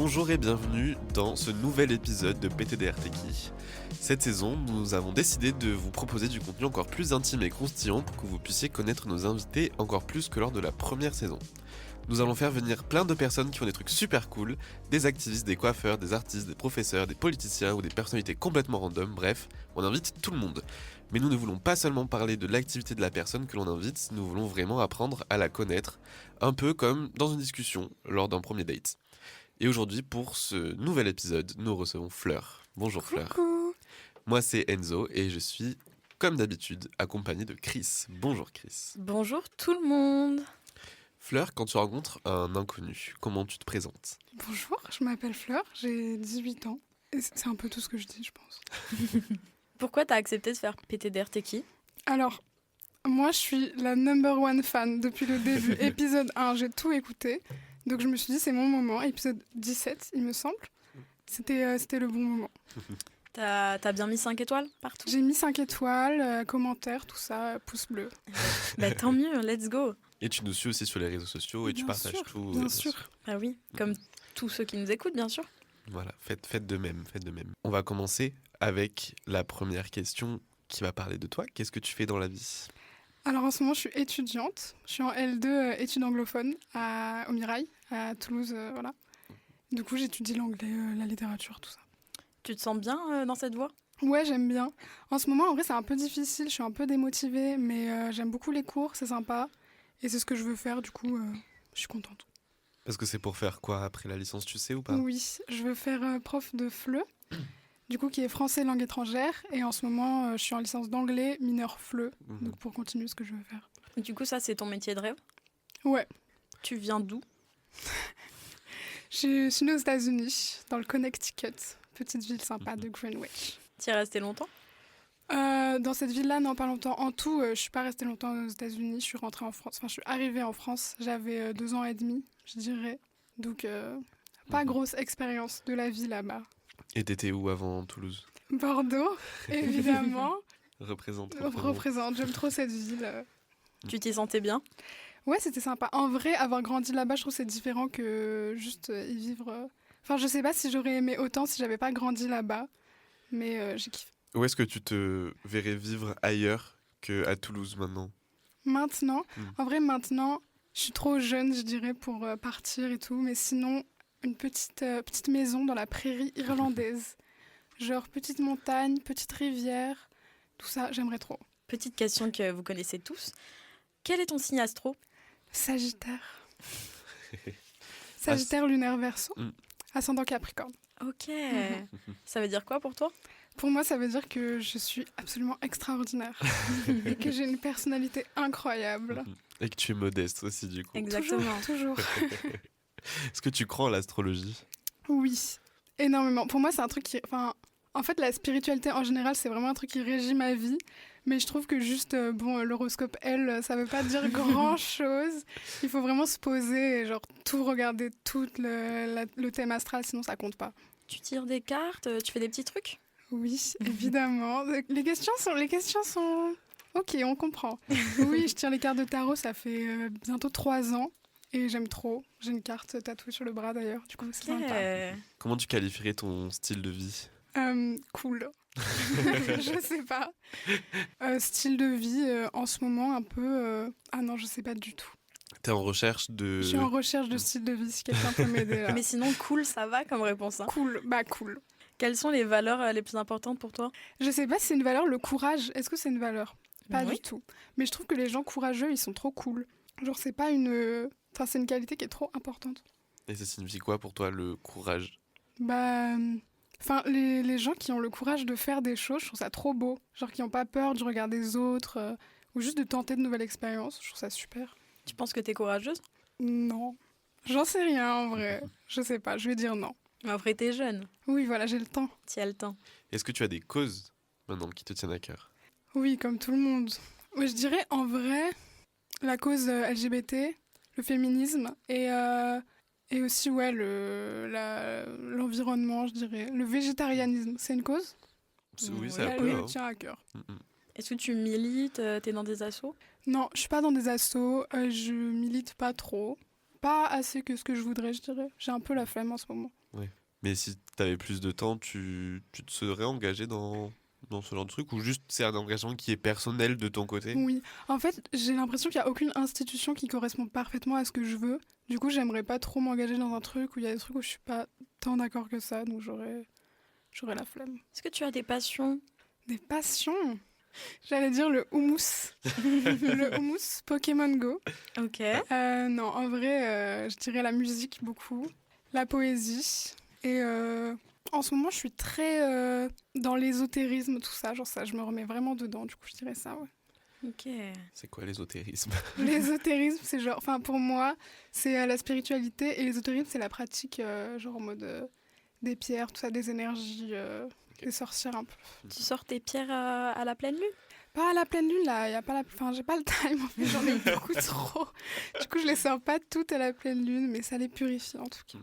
Bonjour et bienvenue dans ce nouvel épisode de PTDR-Techie. Cette saison, nous avons décidé de vous proposer du contenu encore plus intime et croustillant pour que vous puissiez connaître nos invités encore plus que lors de la première saison. Nous allons faire venir plein de personnes qui font des trucs super cool, des activistes, des coiffeurs, des artistes, des professeurs, des politiciens ou des personnalités complètement random, bref, on invite tout le monde. Mais nous ne voulons pas seulement parler de l'activité de la personne que l'on invite, nous voulons vraiment apprendre à la connaître, un peu comme dans une discussion lors d'un premier date. Et aujourd'hui, pour ce nouvel épisode, nous recevons Fleur. Bonjour Fleur. Coucou. Moi c'est Enzo et je suis, comme d'habitude, accompagné de Chris. Bonjour Chris. Bonjour tout le monde. Fleur, quand tu rencontres un inconnu, comment tu te présentes ? Bonjour, je m'appelle Fleur, j'ai 18 ans. Et c'est un peu tout ce que je dis, je pense. Pourquoi t'as accepté de faire PTDR Techie ? Alors, moi, je suis la number one fan depuis le début. Épisode 1, j'ai tout écouté. Donc je me suis dit, c'est mon moment. Épisode 17, il me semble. C'était le bon moment. T'as bien mis 5 étoiles partout ? J'ai mis 5 étoiles, commentaires, tout ça, pouce bleu. Bah tant mieux, let's go. Et tu nous suis aussi sur les réseaux sociaux et tu Bien partages sûr, tout. Bien sûr. Ah oui, comme tous ceux qui nous écoutent, bien sûr. Voilà, faites de même, faites de même. On va commencer avec la première question qui va parler de toi. Qu'est-ce que tu fais dans la vie ? Alors en ce moment, je suis étudiante. Je suis en L2 études anglophones au Mirail, à Toulouse, voilà. Du coup, j'étudie l'anglais, la littérature, tout ça. Tu te sens bien dans cette voie ? Ouais, j'aime bien. En ce moment, en vrai, c'est un peu difficile. Je suis un peu démotivée, mais j'aime beaucoup les cours, c'est sympa. Et c'est ce que je veux faire, du coup, je suis contente. Parce que c'est pour faire quoi après la licence, tu sais ou pas ? Oui, je veux faire prof de FLE, du coup, qui est français langue étrangère. Et en ce moment, je suis en licence d'anglais, mineur FLE, donc pour continuer ce que je veux faire. Du coup, ça, c'est ton métier de rêve ? Ouais. Tu viens d'où ? Je suis née aux États-Unis, dans le Connecticut, petite ville sympa de Greenwich. T'y es resté longtemps ? Dans cette ville-là, non, pas longtemps. En tout, je suis pas restée longtemps aux États-Unis. Je suis rentrée en France. Enfin, je suis arrivée en France. J'avais 2 ans et demi, je dirais. Donc, pas grosse expérience de la vie là-bas. Et t'étais où avant Toulouse ? Bordeaux, évidemment. Représente. Représente. J'aime trop cette ville. Tu t'y sentais bien ? Ouais, c'était sympa. En vrai, avoir grandi là-bas, je trouve que c'est différent que juste y vivre. Enfin, je sais pas si j'aurais aimé autant si j'avais pas grandi là-bas. Mais j'ai kiffé. Où est-ce que tu te verrais vivre ailleurs qu'à Toulouse maintenant ? Maintenant, en vrai, maintenant, je suis trop jeune, je dirais, pour partir et tout. Mais sinon, une petite maison dans la prairie irlandaise. Genre petite montagne, petite rivière, tout ça, j'aimerais trop. Petite question que vous connaissez tous. Quel est ton signe astro ? Sagittaire. Sagittaire lunaire Verseau, ascendant Capricorne. Ok. Ça veut dire quoi pour toi ? Pour moi, ça veut dire que je suis absolument extraordinaire et que j'ai une personnalité incroyable. Et que tu es modeste aussi, du coup. Exactement. Toujours. Est-ce que tu crois en l'astrologie ? Oui, énormément. Pour moi, c'est un truc qui... Enfin, en fait, la spiritualité en général, c'est vraiment un truc qui régit ma vie. Mais je trouve que juste, l'horoscope, ça veut pas dire grand-chose. Il faut vraiment se poser et genre tout regarder, tout le thème astral, sinon ça compte pas. Tu tires des cartes ? Tu fais des petits trucs ? Oui, évidemment. Les questions sont... Ok, on comprend. Oui, je tire les cartes de tarot, ça fait bientôt 3 ans. Et j'aime trop. J'ai une carte tatouée sur le bras d'ailleurs, du coup c'est sympa. Comment tu qualifierais ton style de vie ? Cool. Je sais pas. Style de vie, en ce moment un peu... Ah non, je sais pas du tout. T'es en recherche de... Je suis en recherche de style de vie, si quelqu'un peut m'aider là. Mais sinon, cool, ça va comme réponse. Hein. Cool, cool. Quelles sont les valeurs les plus importantes pour toi ? Je sais pas si c'est une valeur, le courage. Est-ce que c'est une valeur ? Pas Oui. du tout. Mais je trouve que les gens courageux, ils sont trop cool. Genre, c'est pas une... Enfin, c'est une qualité qui est trop importante. Et ça signifie quoi pour toi, le courage ? Enfin, les gens qui ont le courage de faire des choses, je trouve ça trop beau. Genre, qui n'ont pas peur du regard des autres, ou juste de tenter de nouvelles expériences. Je trouve ça super. Tu penses que t'es courageuse ? Non. J'en sais rien, en vrai. Je sais pas, je vais dire non. Mais après, t'es jeune. Oui, voilà, j'ai le temps. Tu as le temps. Est-ce que tu as des causes maintenant qui te tiennent à cœur ? Oui, comme tout le monde. Oui, je dirais, en vrai, la cause LGBT, le féminisme, et aussi, ouais, l'environnement, je dirais. Le végétarianisme, c'est une cause ? Oui, c'est Ouais, un Elle peu. me Hein. tient à cœur. Est-ce que tu milites ? T'es dans des assos ? Non, je suis pas dans des assos, je milite pas trop. Pas assez que ce que je voudrais, je dirais. J'ai un peu la flemme en ce moment. Mais si t'avais plus de temps, tu te serais engagé dans ce genre de truc ou juste c'est un engagement qui est personnel de ton côté? Oui, en fait, j'ai l'impression qu'il n'y a aucune institution qui correspond parfaitement à ce que je veux. Du coup, j'aimerais pas trop m'engager dans un truc où il y a des trucs où je suis pas tant d'accord que ça, donc j'aurais la flemme. Est-ce que tu as des passions? Des passions? J'allais dire le houmous. Le houmous Pokémon Go. Ok. Non, en vrai, je dirais la musique beaucoup, la poésie. Et en ce moment, je suis très dans l'ésotérisme, tout ça. Genre ça, je me remets vraiment dedans. Du coup, je dirais ça, ouais. Ok. C'est quoi l'ésotérisme? L'ésotérisme, c'est genre... Enfin, pour moi, c'est la spiritualité. Et l'ésotérisme, c'est la pratique, genre en mode des pierres, tout ça, des énergies, des sorcières un peu. Tu sors tes pierres à la pleine lune? Pas à la pleine lune, là. Y a pas la... Enfin, j'ai pas le time, en fait. J'en ai beaucoup trop. Du coup, je les sors pas toutes à la pleine lune, mais ça les purifie, en tout cas.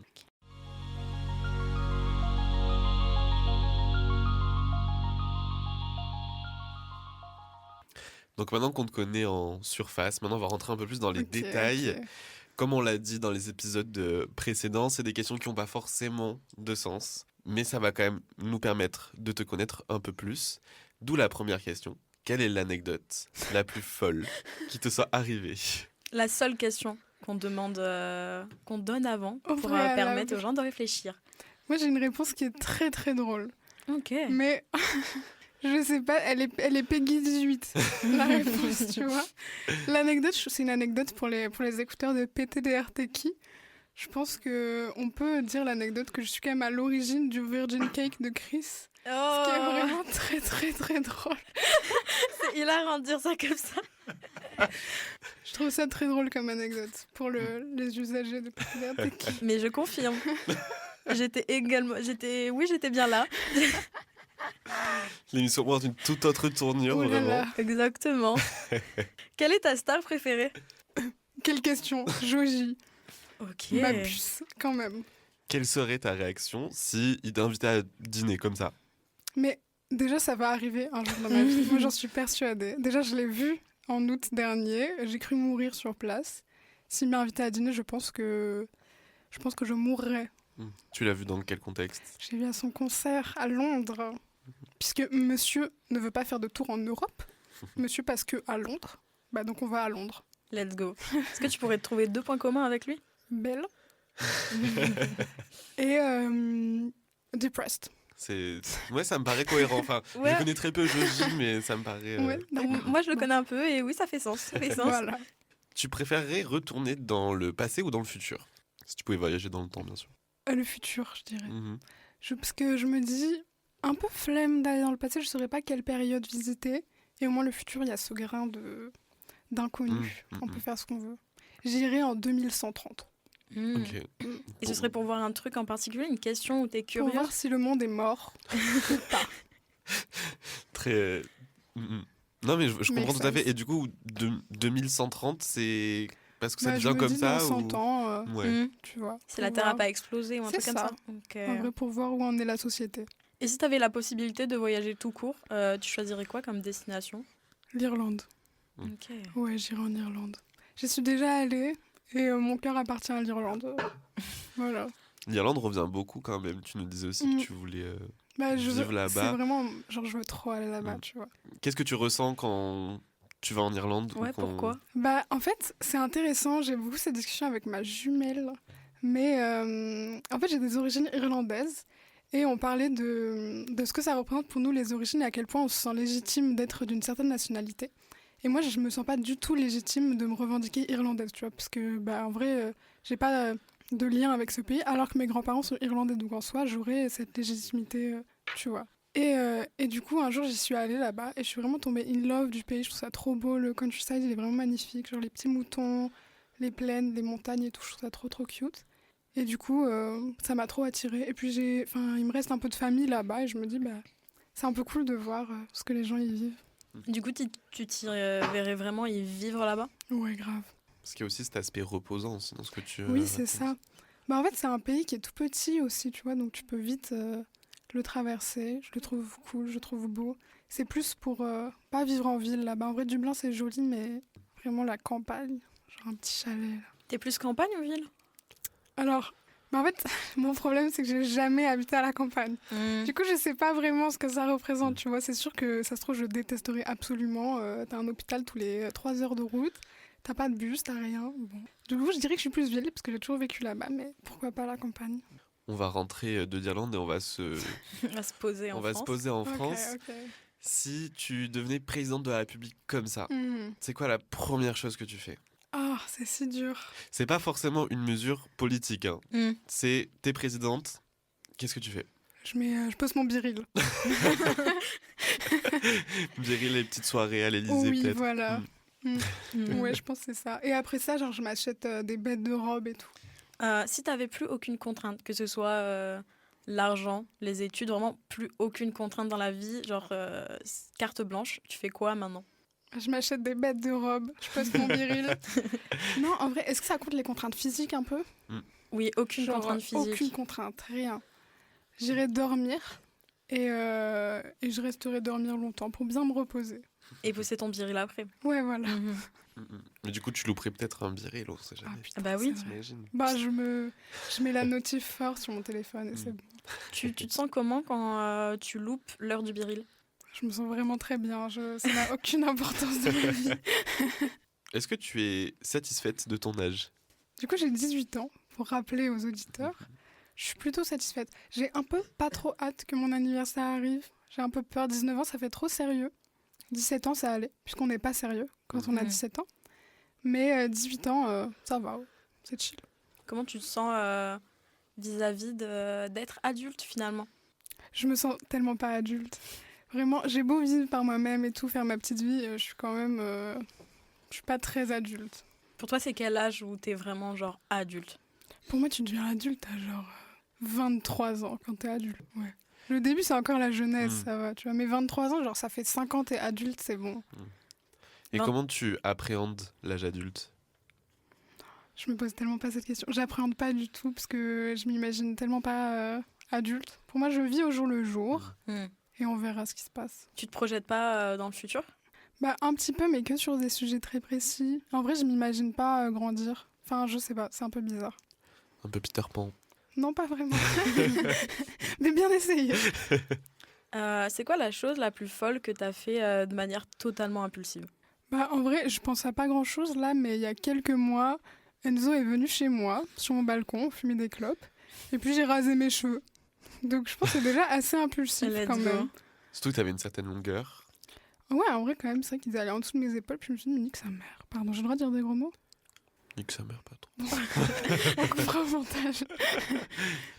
Donc maintenant qu'on te connaît en surface, maintenant on va rentrer un peu plus dans les Ok, détails. ok. Comme on l'a dit dans les épisodes précédents, c'est des questions qui n'ont pas forcément de sens, mais ça va quand même nous permettre de te connaître un peu plus. D'où la première question. Quelle est l'anecdote la plus folle qui te soit arrivée? La seule question qu'on demande, qu'on donne avant Au pour préalable. permettre aux gens de réfléchir. Moi, j'ai une réponse qui est très, très drôle. Ok. Mais je sais pas, elle est Peggy 18, la réponse, tu vois. L'anecdote, c'est une anecdote pour les écouteurs de PTDRTK. Je pense qu'on peut dire l'anecdote que je suis quand même à l'origine du Virgin Cake de Chris. Ce qui est vraiment très, très, très drôle. C'est hilarant de dire ça comme ça. Je trouve ça très drôle comme anecdote pour les usagers de PTDRTK. Mais je confirme. J'étais bien là. L'émission prend une toute autre tournure, Oh là vraiment. là. Exactement. Quelle est ta star préférée? Quelle question, Joji. Ok. Ma puce, quand même. Quelle serait ta réaction si il t'invitait à dîner comme ça? Mais déjà, ça va arriver un jour dans ma vie. Moi, j'en suis persuadée. Déjà, je l'ai vu en août dernier. J'ai cru mourir sur place. S'il m'invitait à dîner, je pense que je mourrais. Tu l'as vu dans quel contexte? J'ai vu à son concert à Londres. Puisque monsieur ne veut pas faire de tour en Europe. Monsieur, parce que à Londres. Bah, donc on va à Londres. Let's go. Est-ce que tu pourrais trouver 2 points communs avec lui? Belle. Et depressed. Ouais, ça me paraît cohérent. Enfin, Ouais. je connais très peu Joji, mais ça me paraît... Ouais, d'accord. Moi, je le connais un peu et oui, ça fait sens. Ça fait sens. Voilà. Tu préférerais retourner dans le passé ou dans le futur? Si tu pouvais voyager dans le temps, bien sûr. Le futur, je dirais. Mhm. Parce que je me dis, un peu flemme d'aller dans le passé, je ne saurais pas quelle période visiter. Et au moins, le futur, il y a ce grain d'inconnu. On peut faire ce qu'on veut. J'irai en 2130. Ok. Et ce serait pour voir un truc en particulier, une question où t'es Pour curieux? voir si le monde est mort ou pas. Très... Non, mais je Make comprends tout à fait. sense. Et du coup, 2130, c'est parce que ça Bah, je devient me comme dis, ça dans 100 ou... ans, Ouais. tu vois. Si la pour Terre n'a voir. pas explosé ou un C'est truc comme ça. ça. Ok. En vrai, pour voir où en est la société. Et si tu avais la possibilité de voyager tout court, tu choisirais quoi comme destination? L'Irlande. Ok. Ouais, j'irai en Irlande. J'y suis déjà allée et mon cœur appartient à l'Irlande. Voilà. L'Irlande revient beaucoup quand même. Tu nous disais aussi que tu voulais Bah, vivre là-bas. C'est vraiment, genre, je veux trop aller là-bas, tu vois. Qu'est-ce que tu ressens quand tu vas en Irlande? Ouais, pourquoi? Bah, en fait, c'est intéressant. J'ai beaucoup cette discussion avec ma jumelle. Mais en fait, j'ai des origines irlandaises. Et on parlait de ce que ça représente pour nous, les origines, et à quel point on se sent légitime d'être d'une certaine nationalité. Et moi, je me sens pas du tout légitime de me revendiquer irlandaise, tu vois. Parce que, bah, en vrai, j'ai pas de lien avec ce pays, alors que mes grands-parents sont irlandais. Donc, en soi, j'aurais cette légitimité, tu vois. Et du coup, un jour, j'y suis allée là-bas et je suis vraiment tombée in love du pays. Je trouve ça trop beau. Le countryside, il est vraiment magnifique. Genre les petits moutons, les plaines, les montagnes et tout. Je trouve ça trop, trop cute. Et du coup, ça m'a trop attirée. Et puis, il me reste un peu de famille là-bas et je me dis, bah, c'est un peu cool de voir ce que les gens y vivent. Du coup, tu t'y verrais vraiment y vivre là-bas? Ouais, grave. Parce qu'il y a aussi cet aspect reposant aussi dans ce que tu... Oui, c'est ça. Bah, en fait, c'est un pays qui est tout petit aussi, tu vois. Donc, tu peux vite le traverser. Je le trouve cool, je le trouve beau. C'est plus pour pas vivre en ville là-bas. En vrai, Dublin, c'est joli, mais vraiment la campagne. Genre un petit chalet. Là. T'es plus campagne ou ville? Alors, Mais en fait, mon problème, c'est que j'ai jamais habité à la campagne. Du coup, je sais pas vraiment ce que ça représente, tu vois. C'est sûr que ça se trouve, je détesterais absolument. T'as un hôpital tous les 3 heures de route, t'as pas de bus, t'as rien. Bon. Du coup, je dirais que je suis plus ville parce que j'ai toujours vécu là-bas, mais pourquoi pas la campagne? On va rentrer d'Irlande et on va se poser on en va France. se poser en Ok, France. ok. Si tu devenais présidente de la République comme ça, Mhm. c'est quoi la première chose que tu fais? Ah, c'est si dur. C'est pas forcément une mesure politique, hein. Mm. C'est t'es présidente, qu'est-ce que tu fais? Je pose mon biril. Vous direz les petites soirées à l'Élysée Oui, peut-être. voilà. Mm. Ouais, je pense que c'est ça. Et après ça, genre, je m'achète des bêtes de robes et tout. Si t'avais plus aucune contrainte, que ce soit l'argent, les études, vraiment plus aucune contrainte dans la vie, genre carte blanche, tu fais quoi maintenant? Je m'achète des bêtes de robes, je pose mon viril. Non, en vrai, est-ce que ça compte les contraintes physiques un peu? Oui, aucune Genre, contrainte physique. aucune contrainte, rien. J'irai dormir et je resterai dormir longtemps pour bien me reposer. Et pousser ton biril après. Ouais, voilà. Mais du coup, tu louperais peut-être un viril, on sait jamais. putain, Bah oui. c'est vrai. T'imagines? Bah, je mets la notif fort sur mon téléphone et c'est bon. Tu te sens comment quand tu loupes l'heure du biril? Je me sens vraiment très bien. Ça n'a aucune importance dans ma vie. Est-ce que tu es satisfaite de ton âge? Du coup, j'ai 18 ans, pour rappeler aux auditeurs. Je suis plutôt satisfaite. J'ai un peu pas trop hâte que mon anniversaire arrive. J'ai un peu peur. 19 ans, ça fait trop sérieux. 17 ans, ça allait, puisqu'on n'est pas sérieux quand on a 17 ans. Mais 18 ans, ça va. C'est chill. Comment tu te sens vis-à-vis d'être adulte finalement? Je me sens tellement pas adulte. Vraiment, j'ai beau vivre par moi-même et tout, faire ma petite vie, je suis quand même... je suis pas très adulte. Pour toi, c'est quel âge où t'es vraiment genre adulte? Pour moi, tu deviens adulte à genre 23 ans quand t'es adulte. Ouais. Le début, c'est encore la jeunesse, ça va, tu vois. Mais 23 ans, genre, ça fait 5 ans, t'es adulte, c'est bon. Et Non. comment tu appréhendes l'âge adulte? Je me pose tellement pas cette question. J'appréhende pas du tout parce que je m'imagine tellement pas adulte. Pour moi, je vis au jour le jour et on verra ce qui se passe. Tu te projettes pas dans le futur? Bah, un petit peu, mais que sur des sujets très précis. En vrai, je m'imagine pas grandir. Enfin, je sais pas, c'est un peu bizarre. Un peu Peter Pan. Non, pas vraiment. Mais bien essayé. C'est quoi la chose la plus folle que t'as fait de manière totalement impulsive? Bah, en vrai, je pense à pas grand-chose là, mais il y a quelques mois, Enzo est venu chez moi, sur mon balcon, fumer des clopes, et puis j'ai rasé mes cheveux. Donc je pense que c'est déjà assez impulsif Let's quand go. même. Surtout que t'avais une certaine longueur. Ouais, en vrai, quand même, c'est vrai qu'ils allaient en dessous de mes épaules, puis je me suis dit, mais nique sa mère. Pardon, j'ai le droit de dire des gros mots? Nique sa mère, pas trop. On coupera au montage.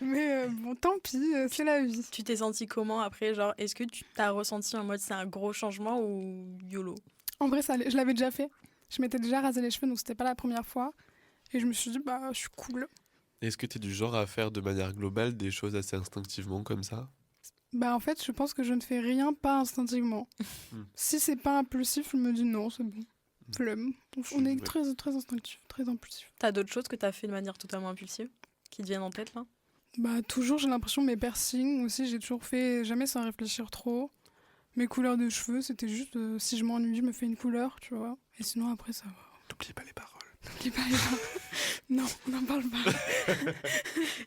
Mais bon, tant pis, c'est la vie. Tu t'es senti comment après? Genre, est-ce que tu t'as ressenti en mode c'est un gros changement ou YOLO? En vrai, ça allait. Je l'avais déjà fait. Je m'étais déjà rasé les cheveux, donc c'était pas la première fois. Et je me suis dit, bah, je suis cool. Est-ce que t'es du genre à faire de manière globale des choses assez instinctivement comme ça? Bah, en fait, je pense que je ne fais rien pas instinctivement. Si c'est pas impulsif, je me dis non, c'est bon. Flemme. On est très, très instinctif, très impulsif. T'as d'autres choses que t'as fait de manière totalement impulsive qui te viennent en tête là? Bah, toujours, j'ai l'impression, mes piercings aussi, j'ai toujours fait, jamais sans réfléchir trop. Mes couleurs de cheveux, c'était juste, si je m'ennuie, je me fais une couleur, tu vois. Et sinon, après, ça va. N'oubliez pas les paroles. N'oublie pas les paroles. Non, on n'en parle pas.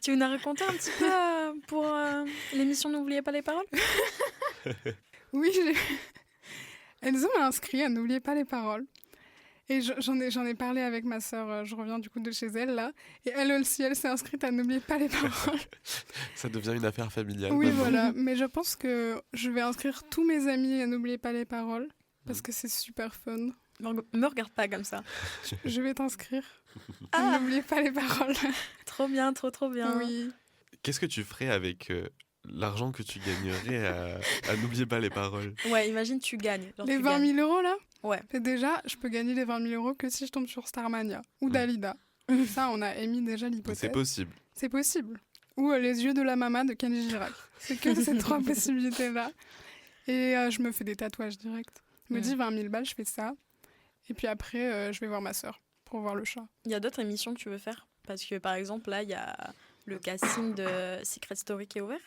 Tu veux nous raconter un petit peu pour l'émission N'oubliez pas les paroles? Oui, Enzo m'a inscrit à N'oubliez pas les paroles. Et j'en ai parlé avec ma sœur, je reviens du coup de chez elle là. Et elle aussi, elle s'est inscrite à N'oubliez pas les paroles. Ça devient une affaire familiale. Oui, maintenant. voilà. Mais je pense que je vais inscrire tous mes amis à N'oubliez pas les paroles. Parce que c'est super fun. Me regarde pas comme ça. Je vais t'inscrire. Ah. N'oubliez pas les paroles. Trop bien, trop bien. Oui. Qu'est-ce que tu ferais avec l'argent que tu gagnerais à N'oubliez pas les paroles? Ouais, imagine tu gagnes. Genre, Les tu 20 gagnes. 000 euros là? Ouais. Et déjà, je peux gagner les 20 000 euros que si je tombe sur Starmania ou Dalida. Ça, on a émis déjà l'hypothèse. C'est possible. C'est possible. Ou les yeux de la maman de Kenji Girac. C'est que ces 3 possibilités-là. Et je me fais des tatouages directs. Je me dis 20 000 balles, je fais ça. Et puis après, je vais voir ma sœur pour voir le chat. Il y a d'autres émissions que tu veux faire? Parce que par exemple, là, il y a le casting de Secret Story qui est ouvert.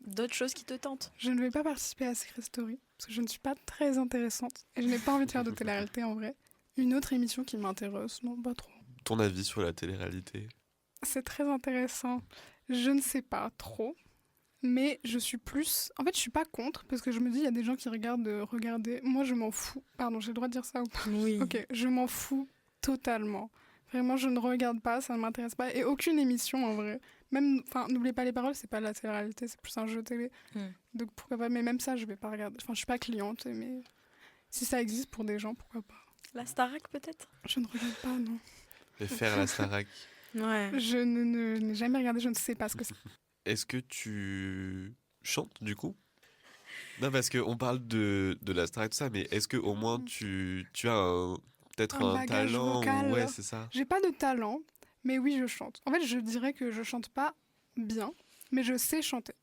D'autres choses qui te tentent? Je ne vais pas participer à Secret Story parce que je ne suis pas très intéressante. Et je n'ai pas envie de faire de télé-réalité en vrai. Une autre émission qui m'intéresse, non, pas trop. Ton avis sur la télé-réalité? c'est très intéressant. Je ne sais pas trop, mais je suis plus... En fait, je suis pas contre, parce que je me dis, il y a des gens qui regardent regarder. Moi, je m'en fous. Pardon, j'ai le droit de dire ça ou pas? Oui. Ok, je m'en fous totalement. Vraiment, je ne regarde pas, ça ne m'intéresse pas. Et aucune émission, en vrai. Même, enfin, n'oubliez pas les paroles, c'est pas la télé-réalité, c'est plus un jeu télé. Donc pourquoi pas, mais même ça, je vais pas regarder. Enfin, je suis pas cliente, mais si ça existe pour des gens, pourquoi pas. La Starac, peut-être? Je ne regarde pas, non. Et faire la Starac. Ouais. Je n'ai jamais regardé, je ne sais pas ce que c'est. Est-ce que tu chantes du coup? Non, parce qu'on parle de la Starac, tout ça, mais est-ce que au moins tu as peut-être Un un bagage talent vocal. Ouais, c'est ça. J'ai pas de talent, mais oui, je chante. En fait, je dirais que je chante pas bien, mais je sais chanter.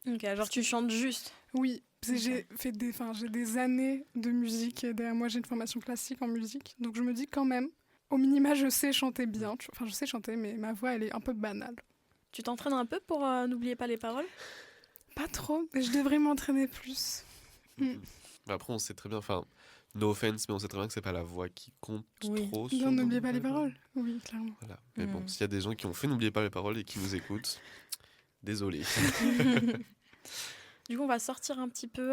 Ok, genre tu chantes juste. Oui, parce que Ok. j'ai des années de musique derrière moi, j'ai une formation classique en musique, donc je me dis quand même, au minima, je sais chanter bien. Enfin, je sais chanter, mais ma voix, elle est un peu banale. Tu t'entraînes un peu pour n'oublier pas les paroles? Pas trop, mais je devrais m'entraîner plus. Bah, après, on sait très bien, enfin, no offense, mais on sait très bien que c'est pas la voix qui compte Oui. trop. Non, n'oubliez pas les paroles. Oui, clairement. Voilà. Mais bon, Mm. s'il y a des gens qui ont fait n'oubliez pas les paroles et qui nous écoutent, désolé. Du coup, on va sortir un petit peu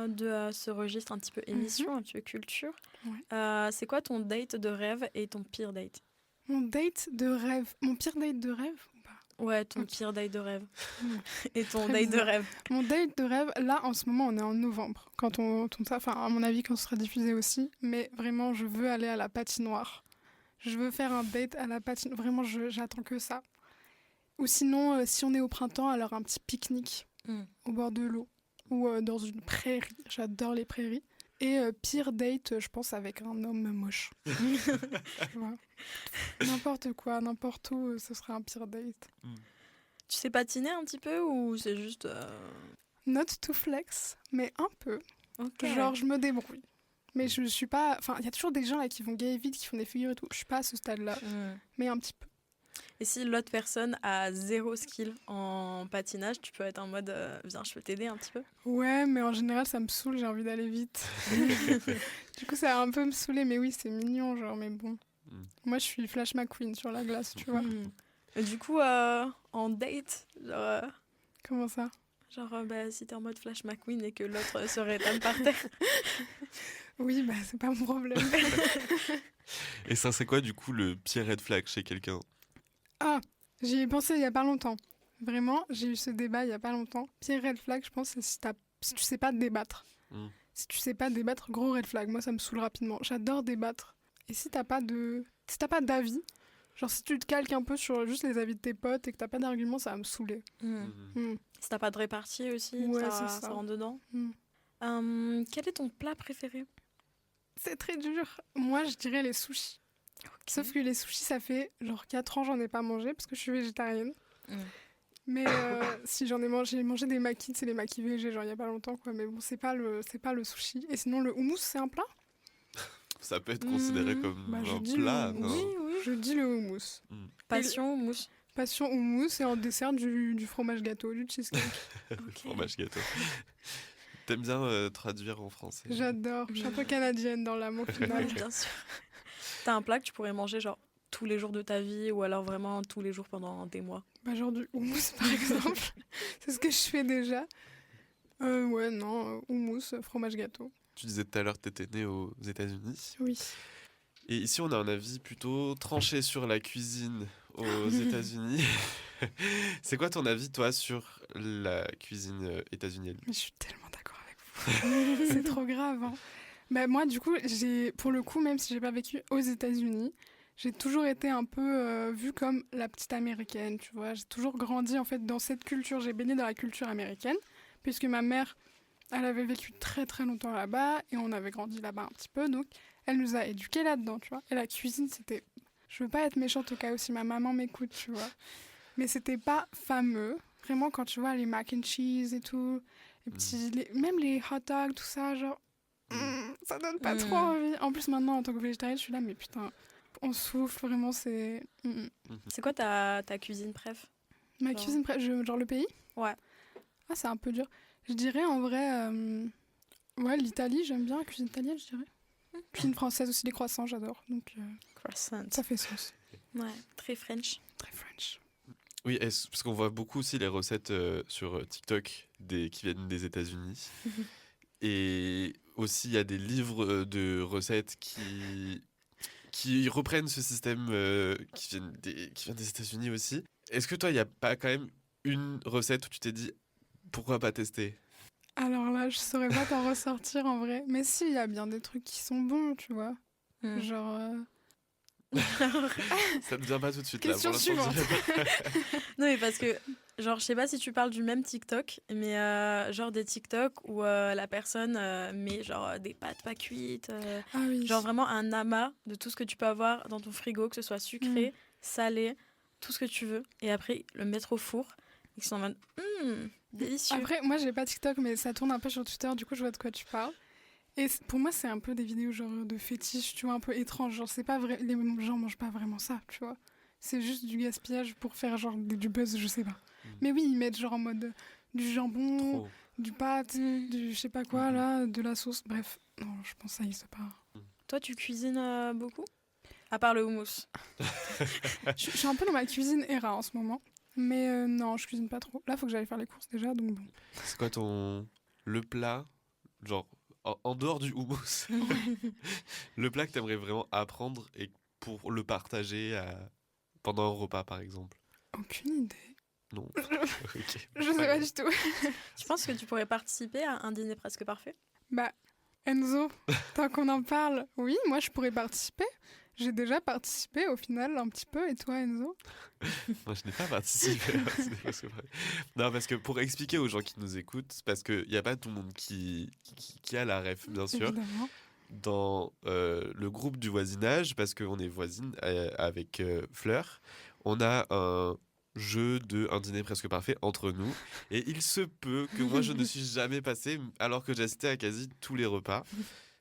de ce registre un petit peu émission, un petit peu culture. Ouais. C'est quoi ton date de rêve et ton pire date? Mon date de rêve. Mon pire date de rêve ou pas? Ouais, ton Ok. pire date de rêve. Mm. Et ton Très date de bizarre. rêve. Mon date de rêve, là, en ce moment, on est en novembre. Quand on tourne ça, enfin, à mon avis, quand ce sera diffusé aussi. Mais vraiment, je veux aller à la patinoire. Je veux faire un date à la patinoire. Vraiment, j'attends que ça. Ou sinon, si on est au printemps, alors un petit pique-nique Mm. au bord de l'eau. Ou dans une prairie. J'adore les prairies. Et pire date, je pense, avec un homme moche. Tu vois. N'importe quoi, n'importe où, ce sera un pire date. Tu sais patiner un petit peu ou c'est juste... Not to flex, mais un peu. Ok. Genre, je me débrouille. Mais je suis pas... Enfin, il y a toujours des gens là qui vont gay vite, qui font des figures et tout. Je suis pas à ce stade-là, Mm. mais un petit peu. Et si l'autre personne a zéro skill en patinage, tu peux être en mode viens, je peux t'aider un petit peu. Ouais, mais en général, ça me saoule, j'ai envie d'aller vite. Du coup, ça va un peu me saouler, mais oui, c'est mignon, genre, mais bon. Mm. Moi, je suis Flash McQueen sur la glace, tu vois. Mm. Et du coup, en date, Comment ça? bah, si t'es en mode Flash McQueen et que l'autre se rétame par terre. Oui, bah, c'est pas mon problème. Et ça, c'est quoi du coup le pire red flag chez quelqu'un? Ah, j'y ai pensé il y a pas longtemps. Vraiment, j'ai eu ce débat il y a pas longtemps. Pire red flag, je pense, c'est si tu sais pas débattre. Mm. Si tu sais pas débattre, gros red flag. Moi, ça me saoule rapidement. J'adore débattre. Et si t'as pas d'avis, genre si tu te calques un peu sur juste les avis de tes potes et que t'as pas d'argument, ça va me saouler. Mm. Si t'as pas de répartie aussi, Ouais, ça, c'est ça. ça rentre dedans. Mm. Quel est ton plat préféré? C'est très dur. Moi, je dirais les sushis. Sauf que les sushis, ça fait genre 4 ans j'en ai pas mangé parce que je suis végétarienne. Mm. Mais si j'en ai mangé des makis, c'est les makis végé, genre il y a pas longtemps quoi. Mais bon, c'est pas le sushi. Et sinon, le houmous, c'est un plat? Ça peut être considéré comme Bah, je un dis plat, le non? Oui, oui. Je dis le houmous. Passion ou mousse? Passion houmous et en dessert du fromage gâteau, du cheesecake. Ok. Fromage gâteau. T'aimes bien traduire en français? J'adore. Je suis un peu canadienne dans l'amour final. Oui, bien sûr. T'as un plat que tu pourrais manger genre tous les jours de ta vie ou alors vraiment tous les jours pendant des mois? Bah, genre du houmous par exemple. C'est ce que je fais déjà. Ouais, non, houmous, fromage gâteau. Tu disais tout à l'heure que t'étais né aux États-Unis. Oui. Et ici, on a un avis plutôt tranché sur la cuisine aux États-Unis. C'est quoi ton avis, toi, sur la cuisine états-unienne? Mais je suis tellement d'accord avec vous. C'est trop grave. Hein. Bah, moi, du coup, pour le coup, même si j'ai pas vécu aux États-Unis, j'ai toujours été un peu vue comme la petite américaine, tu vois. J'ai toujours grandi en fait dans cette culture. J'ai baigné dans la culture américaine, puisque ma mère, elle avait vécu très très longtemps là-bas et on avait grandi là-bas un petit peu, donc elle nous a éduqués là-dedans, tu vois. Et la cuisine, c'était... Je veux pas être méchante au cas où si ma maman m'écoute, tu vois. Mais c'était pas fameux. Vraiment, quand tu vois les mac and cheese et tout, même les hot dogs, tout ça, genre... ça donne pas trop envie. En plus, maintenant, en tant que végétarienne, je suis là, mais putain, on souffle, vraiment, c'est... C'est quoi ta cuisine préf? Ma Genre- cuisine, genre le pays? Ouais. Ah, c'est un peu dur. Je dirais, en vrai, ouais, l'Italie, j'aime bien. La cuisine italienne, je dirais. Cuisine française aussi, les croissants, j'adore. Donc, Croissant. ça fait sens. Ouais, très French. Très French. Oui, parce qu'on voit beaucoup aussi les recettes sur TikTok qui viennent des États-Unis. Et aussi, il y a des livres de recettes qui reprennent ce système qui vient des États-Unis aussi. Est-ce que toi, il n'y a pas quand même une recette où tu t'es dit pourquoi pas tester? Alors là, je saurais pas t'en ressortir en vrai. Mais si, il y a bien des trucs qui sont bons, tu vois. Mm. Genre. Ça ne vient pas tout de suite là. Question Pour l'instant, je suivante. dirais pas. Non, mais parce que, genre, je sais pas si tu parles du même TikTok, mais genre des TikTok où la personne met genre des pâtes pas cuites, Ah oui. genre vraiment un amas de tout ce que tu peux avoir dans ton frigo, que ce soit sucré, salé, tout ce que tu veux, et après le mettre au four, et qu'ils sont en mode délicieux. Après, moi, j'ai pas TikTok, mais ça tourne un peu sur Twitter, du coup, je vois de quoi tu parles. Et pour moi, c'est un peu des vidéos genre de fétiche, tu vois, un peu étranges. Genre, c'est pas vrai, les gens mangent pas vraiment ça, tu vois. C'est juste du gaspillage pour faire genre du buzz, je sais pas. Mais oui, ils mettent genre en mode du jambon, Trop. du pâte, du je sais pas quoi là, de la sauce, bref. Non, je pense que ça existe pas. Toi, tu cuisines beaucoup? À part le houmous. Je suis un peu dans ma cuisine ERA en ce moment. Mais non, je cuisine pas trop. Là, faut que j'aille faire les courses déjà, donc bon. C'est quoi le plat, genre en dehors du houmous, le plat que t'aimerais vraiment apprendre et pour le partager pendant un repas par exemple? Aucune idée. Non. Ok. Je sais pas du tout. Tu penses que tu pourrais participer à un dîner presque parfait? Bah, Enzo, tant qu'on en parle, oui, moi je pourrais participer. J'ai déjà participé au final un petit peu. Et toi, Enzo? Moi, je n'ai pas participé. Non, parce que pour expliquer aux gens qui nous écoutent, parce qu'il n'y a pas tout le monde qui a la ref, bien sûr. Évidemment. Dans le groupe du voisinage, parce qu'on est voisine avec Fleur, on a un jeu de un dîner presque parfait entre nous. Et il se peut que moi, je ne suis jamais passé, alors que j'ai assisté à quasi tous les repas.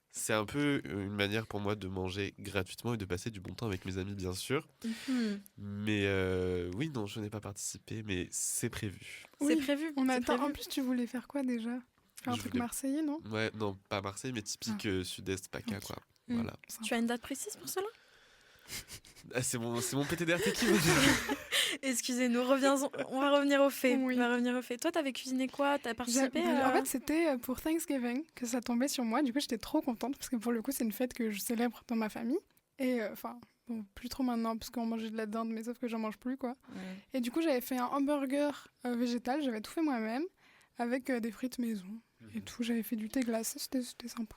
C'est un peu une manière pour moi de manger gratuitement et de passer du bon temps avec mes amis, bien sûr. Mais oui, non, je n'ai pas participé, mais c'est prévu. C'est prévu. On c'est attend. prévu. En plus, tu voulais faire quoi déjà? Faire un Je truc voulais- marseillais, non? Ouais, non, pas Marseille, mais typique sud-est, PACA, Ok. quoi. Mm. Voilà. Tu as une date précise pour cela? Ah, c'est mon PTDRT qui Excusez-nous, on va revenir aux faits. Oui. On va revenir aux faits. Toi, t'avais cuisiné quoi? T'as participé En fait, c'était pour Thanksgiving que ça tombait sur moi. Du coup, j'étais trop contente parce que pour le coup, c'est une fête que je célèbre dans ma famille. Et enfin, bon, plus trop maintenant parce qu'on mangeait de la dinde, mais sauf que j'en mange plus, quoi. Et du coup, j'avais fait un hamburger végétal. J'avais tout fait moi-même avec des frites maison et tout. J'avais fait du thé glacé. C'était sympa.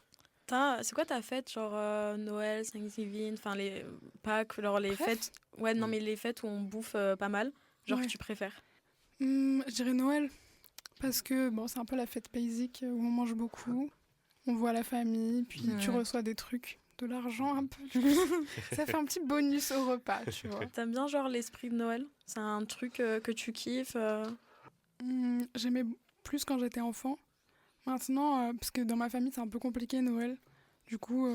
C'est quoi ta fête, genre Noël, Thanksgiving, enfin les Pâques, genre les Bref. fêtes. Ouais, non, mais les fêtes où on bouffe pas mal, genre Ouais. que tu préfères. Je dirais Noël parce que bon, c'est un peu la fête basique où on mange beaucoup, on voit la famille, puis tu Ouais. reçois des trucs, de l'argent un peu. Du coup, ça fait un petit bonus au repas, tu vois. T'aimes bien genre l'esprit de Noël? C'est un truc que tu kiffes J'aimais plus quand j'étais enfant. Maintenant, parce que dans ma famille, c'est un peu compliqué Noël. Du coup,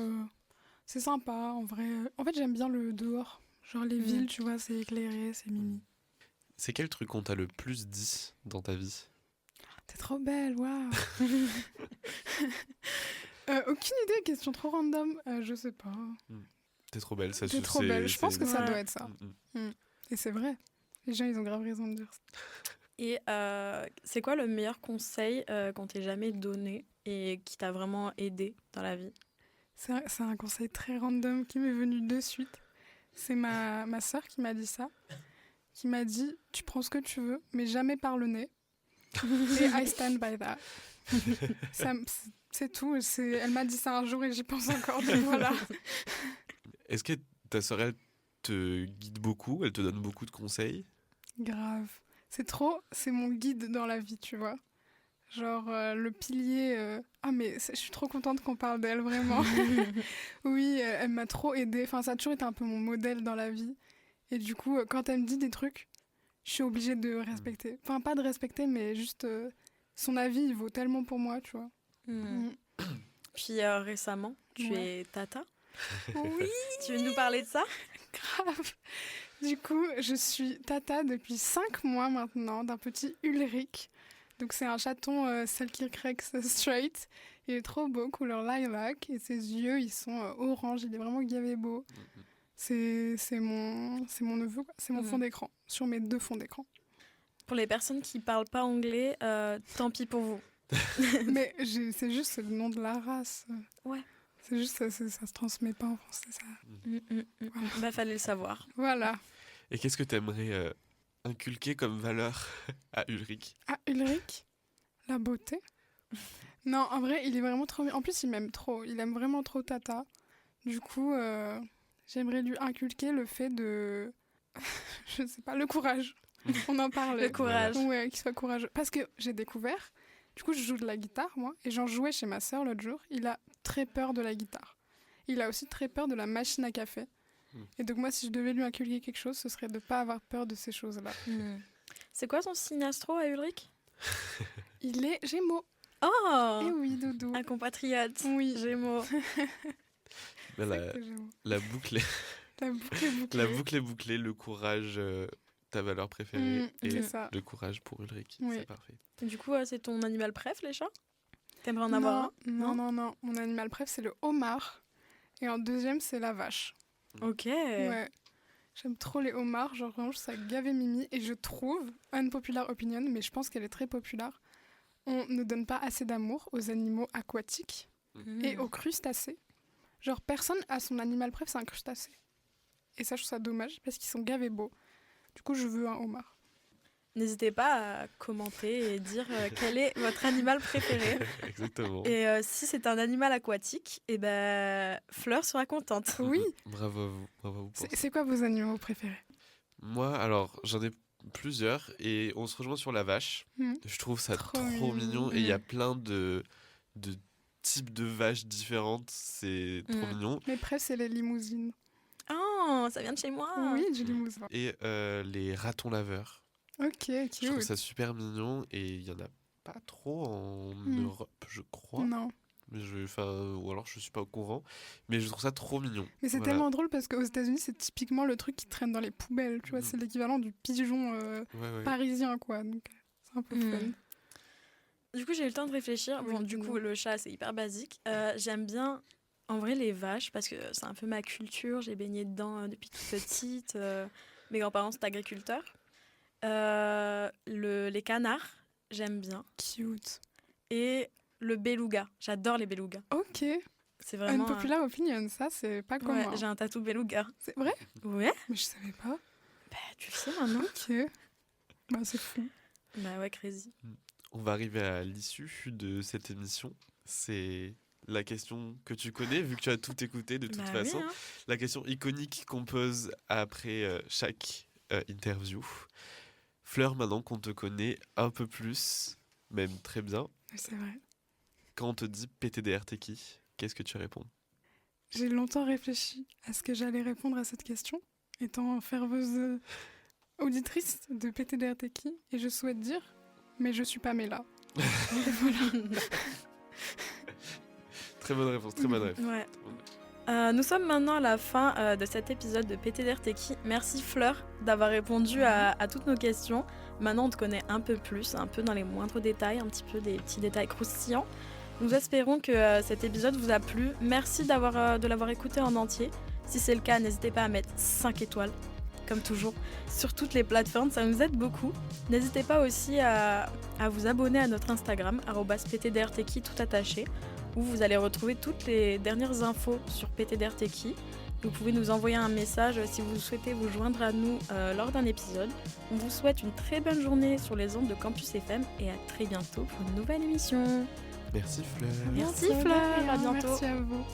c'est sympa en vrai. En fait, j'aime bien le dehors. Genre les villes, tu vois, c'est éclairé, c'est mimi. C'est quel truc qu'on t'a le plus dit dans ta vie? T'es trop belle, waouh. Aucune idée, question trop random. Je sais pas. T'es trop belle, ça T'es trop belle. Je pense que ça Ouais. doit être ça. Et c'est vrai. Les gens, ils ont grave raison de dire ça. Et c'est quoi le meilleur conseil qu'on t'ait jamais donné et qui t'a vraiment aidé dans la vie? C'est un conseil très random qui m'est venu de suite. C'est ma sœur qui m'a dit ça. Qui m'a dit, tu prends ce que tu veux, mais jamais par le nez. Et I stand by that. C'est tout. Elle m'a dit ça un jour et j'y pense encore. Donc voilà. Est-ce que ta sœur, elle te guide beaucoup? Elle te donne beaucoup de conseils? Grave. C'est mon guide dans la vie, tu vois. Genre le pilier. Ah mais je suis trop contente qu'on parle d'elle, vraiment. Oui, elle m'a trop aidée. Enfin, ça a toujours été un peu mon modèle dans la vie. Et du coup, quand elle me dit des trucs, je suis obligée de respecter. Enfin, pas de respecter, mais juste son avis, il vaut tellement pour moi, tu vois. Puis récemment, tu Ouais. es tata. Oui, Tu veux nous parler de ça? grave. Du coup, je suis tata depuis 5 mois maintenant d'un petit Ulrich. Donc c'est un chaton Selkirkrex straight. Il est trop beau, couleur lilac. Et ses yeux, ils sont orange. Il est vraiment gavé beau. c'est mon neveu, quoi. C'est mon Mhm. fond d'écran, sur mes 2 fonds d'écran. Pour les personnes qui parlent pas anglais, tant pis pour vous. Mais c'est juste le nom de la race. Ouais. C'est juste, ça se transmet pas en français, ça. Bah, fallait le savoir. Voilà. Et qu'est-ce que tu aimerais inculquer comme valeur à Ulrich? Ah, Ulrich, la beauté. Non, en vrai, il est vraiment trop... En plus, il m'aime trop. Il aime vraiment trop Tata. Du coup, j'aimerais lui inculquer le fait de... je sais pas, le courage. On en parlait. Le courage. Ouais, qu'il soit courageux. Parce que j'ai découvert... Du coup, je joue de la guitare, moi. Et j'en jouais chez ma sœur l'autre jour. Il a très peur de la guitare. Il a aussi très peur de la machine à café. Et donc moi, si je devais lui inculquer quelque chose, ce serait de ne pas avoir peur de ces choses-là. C'est quoi son signe astro à Ulrich? Il est Gémeaux. Oh, Eh oui, Doudou. un compatriote. Oui. Gémeaux. Ben, C'est Gémeaux. la boucle La boucle est bouclée. la boucle est bouclée, le courage, ta valeur préférée, et c'est ça. le courage pour Ulrich. Oui. C'est parfait. Du coup, c'est ton animal préf, les chats? T'aimerais en avoir un? Non. Mon animal préf, c'est le homard. Et en deuxième, c'est la vache. Ok. Ouais. J'aime trop les homards. Genre, vraiment, je trouve ça gavé mimi. Et je trouve, unpopular opinion, mais je pense qu'elle est très populaire, on ne donne pas assez d'amour aux animaux aquatiques et aux crustacés. Genre, personne a son animal préf, c'est un crustacé. Et ça, je trouve ça dommage parce qu'ils sont gavés beaux. Du coup, je veux un homard. N'hésitez pas à commenter et dire quel est votre animal préféré. Exactement. Et si c'est un animal aquatique, et ben Fleur sera contente. Oui. Bravo à vous. Bravo à vous pour ça. C'est quoi vos animaux préférés? Moi, alors, j'en ai plusieurs et on se rejoint sur la vache. Je trouve ça Trop trop mignon et il y a mignon. plein de types de vaches différentes. C'est trop mignon. Mes préfs, c'est les limousines. Oh, ça vient de chez moi. Oui, du limousin. Et les ratons laveurs. Ok, Je trouve cute. ça super mignon et il y en a pas trop en Europe, je crois. Non. Mais ou alors je suis pas au courant. Mais je trouve ça trop mignon. Mais c'est Voilà. tellement drôle parce qu'aux États-Unis, c'est typiquement le truc qui traîne dans les poubelles. Tu vois, c'est l'équivalent du pigeon Ouais. parisien, quoi. Donc, c'est un peu fun. Du coup, j'ai eu le temps de réfléchir. Oui, Bon, du coup, le chat, c'est hyper basique. J'aime bien, en vrai, les vaches parce que c'est un peu ma culture. J'ai baigné dedans depuis toute petite. Mes grands-parents sont agriculteurs. Les canards, j'aime bien. Cute. Et le beluga. J'adore les belugas. Ok. C'est vraiment... Unpopular opinion, ça, c'est pas Ouais, commun. j'ai un tatou beluga. C'est vrai? Ouais? Mais je savais pas. Bah, tu le sais maintenant. Ok. Bah, c'est fou. Bah ouais, crazy. On va arriver à l'issue de cette émission. C'est la question que tu connais, vu que tu as tout écouté de toute Bah façon. oui, hein. La question iconique qu'on pose après chaque interview. Fleur, maintenant qu'on te connaît un peu plus, même très bien, Ouais, c'est vrai. quand on te dit PTDR, t'es qui? Qu'est-ce que tu réponds? J'ai longtemps réfléchi à ce que j'allais répondre à cette question, étant ferveuse auditrice de PTDR Teki, et je souhaite dire, mais je suis pas Mela. Très bonne réponse, très bonne réponse. Ouais. Nous sommes maintenant à la fin de cet épisode de PTDR Teki. Merci Fleur d'avoir répondu à toutes nos questions. Maintenant on te connaît un peu plus, un peu dans les moindres détails, un petit peu des petits détails croustillants. Nous espérons que cet épisode vous a plu. Merci de l'avoir écouté en entier. Si c'est le cas, n'hésitez pas à mettre 5 étoiles, comme toujours, sur toutes les plateformes, ça nous aide beaucoup. N'hésitez pas aussi à vous abonner à notre Instagram, @PTDRTeki tout attaché, où vous allez retrouver toutes les dernières infos sur PTDR Teki. Vous pouvez nous envoyer un message si vous souhaitez vous joindre à nous lors d'un épisode. On vous souhaite une très bonne journée sur les ondes de Campus FM et à très bientôt pour une nouvelle émission. Merci Fleur. Merci De Fleur, rien, à bientôt. Merci à vous.